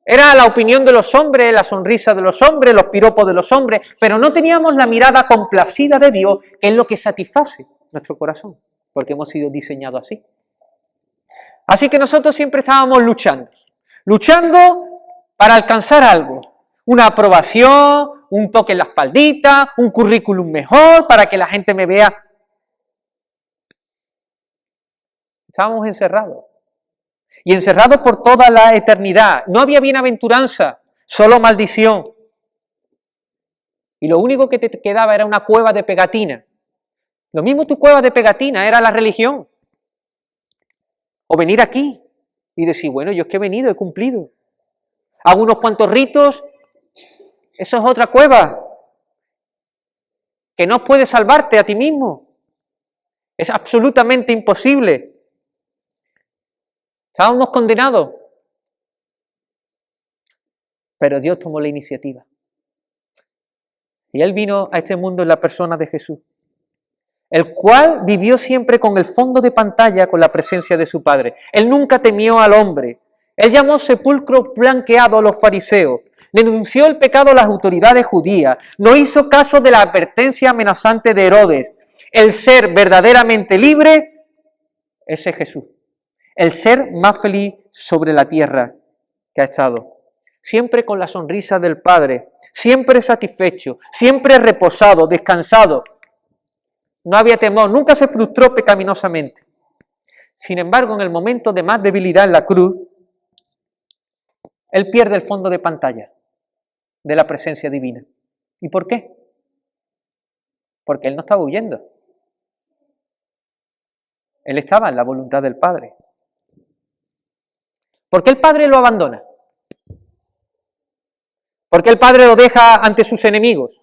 A: era la opinión de los hombres, la sonrisa de los hombres, los piropos de los hombres, pero no teníamos la mirada complacida de Dios, que es lo que satisface nuestro corazón, porque hemos sido diseñados así. Así que nosotros siempre estábamos luchando para alcanzar algo, una aprobación, un toque en la espaldita, un currículum mejor, para que la gente me vea. Estábamos encerrados. Y encerrados por toda la eternidad. No había bienaventuranza, solo maldición. Y lo único que te quedaba era una cueva de pegatina. Lo mismo tu cueva de pegatina era la religión. O venir aquí y decir, bueno, yo es que he venido, he cumplido. Hago unos cuantos ritos, eso es otra cueva. Que no puedes salvarte a ti mismo. Es absolutamente imposible. Estábamos condenados, pero Dios tomó la iniciativa. Y Él vino a este mundo en la persona de Jesús, el cual vivió siempre con el fondo de pantalla con la presencia de su Padre. Él nunca temió al hombre. Él llamó sepulcro blanqueado a los fariseos, denunció el pecado a las autoridades judías, no hizo caso de la advertencia amenazante de Herodes. El ser verdaderamente libre, ese es Jesús. El ser más feliz sobre la tierra que ha estado. Siempre con la sonrisa del Padre, siempre satisfecho, siempre reposado, descansado. No había temor, nunca se frustró pecaminosamente. Sin embargo, en el momento de más debilidad en la cruz, Él pierde el fondo de pantalla de la presencia divina. ¿Y por qué? Porque Él no estaba huyendo. Él estaba en la voluntad del Padre. ¿Por qué el Padre lo abandona? ¿Por qué el Padre lo deja ante sus enemigos?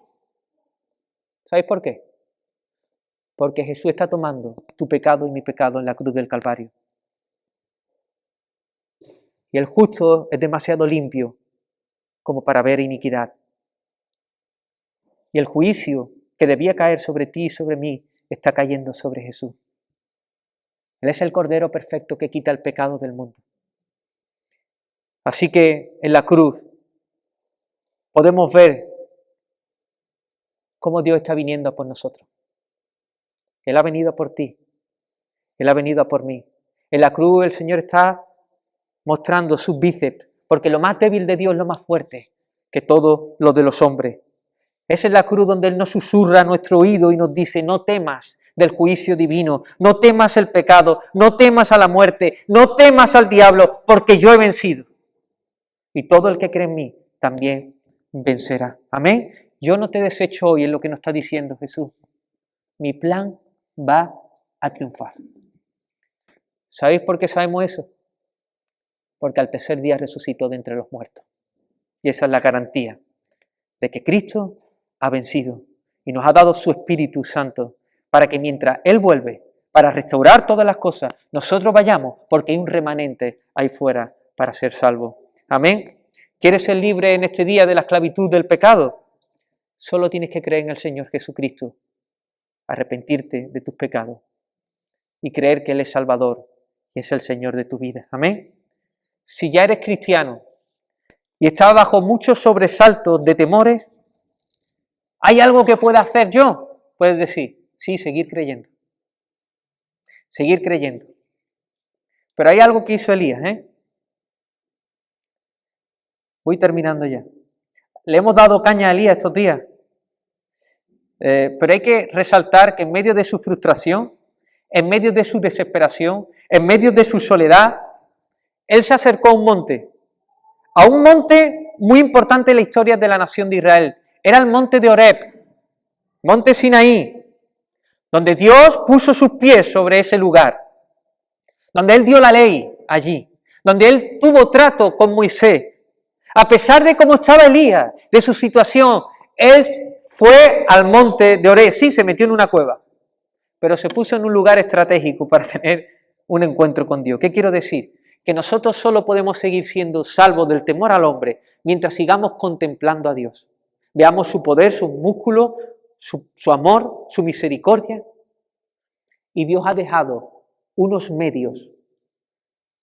A: ¿Sabéis por qué? Porque Jesús está tomando tu pecado y mi pecado en la cruz del Calvario. Y el justo es demasiado limpio como para ver iniquidad. Y el juicio que debía caer sobre ti y sobre mí está cayendo sobre Jesús. Él es el Cordero perfecto que quita el pecado del mundo. Así que en la cruz podemos ver cómo Dios está viniendo por nosotros. Él ha venido por ti. Él ha venido por mí. En la cruz el Señor está mostrando sus bíceps, porque lo más débil de Dios es lo más fuerte que todo lo de los hombres. Es en la cruz donde Él nos susurra a nuestro oído y nos dice, no temas del juicio divino, no temas el pecado, no temas a la muerte, no temas al diablo, porque yo he vencido. Y todo el que cree en mí también vencerá. Amén. Yo no te desecho hoy, es lo que nos está diciendo Jesús. Mi plan va a triunfar. ¿Sabéis por qué sabemos eso? Porque al tercer día resucitó de entre los muertos. Y esa es la garantía de que Cristo ha vencido y nos ha dado su Espíritu Santo para que mientras Él vuelve para restaurar todas las cosas, nosotros vayamos porque hay un remanente ahí fuera para ser salvos. Amén. ¿Quieres ser libre en este día de la esclavitud del pecado? Solo tienes que creer en el Señor Jesucristo, arrepentirte de tus pecados y creer que Él es Salvador y es el Señor de tu vida. Amén. Si ya eres cristiano y estás bajo muchos sobresaltos de temores, ¿hay algo que pueda hacer yo? Puedes decir, sí, seguir creyendo. Seguir creyendo. Pero hay algo que hizo Elías, Voy terminando ya. Le hemos dado caña a Elías estos días. Pero hay que resaltar que en medio de su frustración, en medio de su desesperación, en medio de su soledad, él se acercó a un monte muy importante en la historia de la nación de Israel. Era el monte de Horeb, monte Sinaí, donde Dios puso sus pies sobre ese lugar, donde Él dio la ley allí, donde Él tuvo trato con Moisés. A pesar de cómo estaba Elías, de su situación, Él fue al monte de Horeb. Sí, se metió en una cueva, pero se puso en un lugar estratégico para tener un encuentro con Dios. ¿Qué quiero decir? que nosotros solo podemos seguir siendo salvos del temor al hombre mientras sigamos contemplando a Dios. Veamos su poder, sus músculos, su amor, su misericordia. Y Dios ha dejado unos medios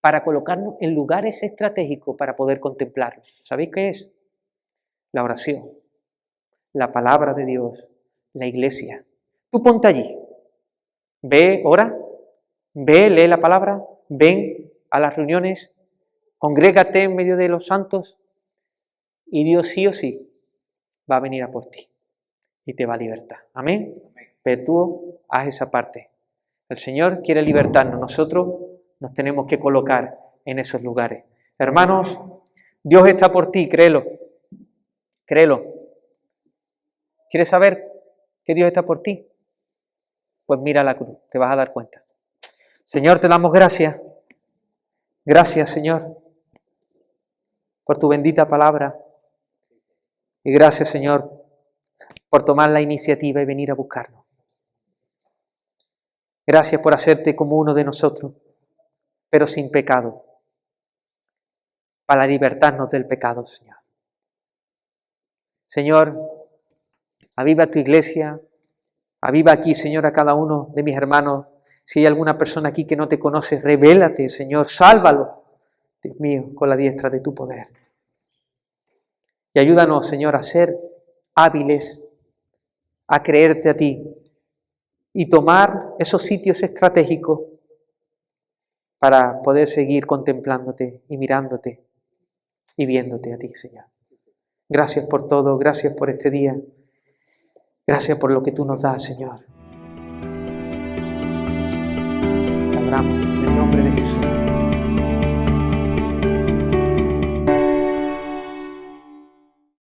A: para colocarnos en lugares estratégicos para poder contemplarlo. ¿Sabéis qué es? La oración, la palabra de Dios, la iglesia. Tú ponte allí, ve, ora, ve, lee la palabra, ven a las reuniones, congrégate en medio de los santos y Dios sí o sí va a venir a por ti y te va a libertar. Amén. Pero tú haz esa parte. El Señor quiere libertarnos, nosotros nos tenemos que colocar en esos lugares. Hermanos, Dios está por ti, créelo. Créelo. ¿Quieres saber que Dios está por ti? Pues mira la cruz, te vas a dar cuenta. Señor, te damos gracias. Gracias, Señor, por tu bendita palabra. Y gracias, Señor, por tomar la iniciativa y venir a buscarnos. Gracias por hacerte como uno de nosotros, pero sin pecado, para libertarnos del pecado, Señor. Señor, aviva tu iglesia, aviva aquí, Señor, a cada uno de mis hermanos. Si hay alguna persona aquí que no te conoce, revélate, Señor, sálvalo, Dios mío, con la diestra de tu poder. Y ayúdanos, Señor, a ser hábiles, a creerte a ti y tomar esos sitios estratégicos para poder seguir contemplándote y mirándote y viéndote a ti, Señor. Gracias por todo, gracias por este día, gracias por lo que tú nos das, Señor. Te adoramos en el nombre de Jesús.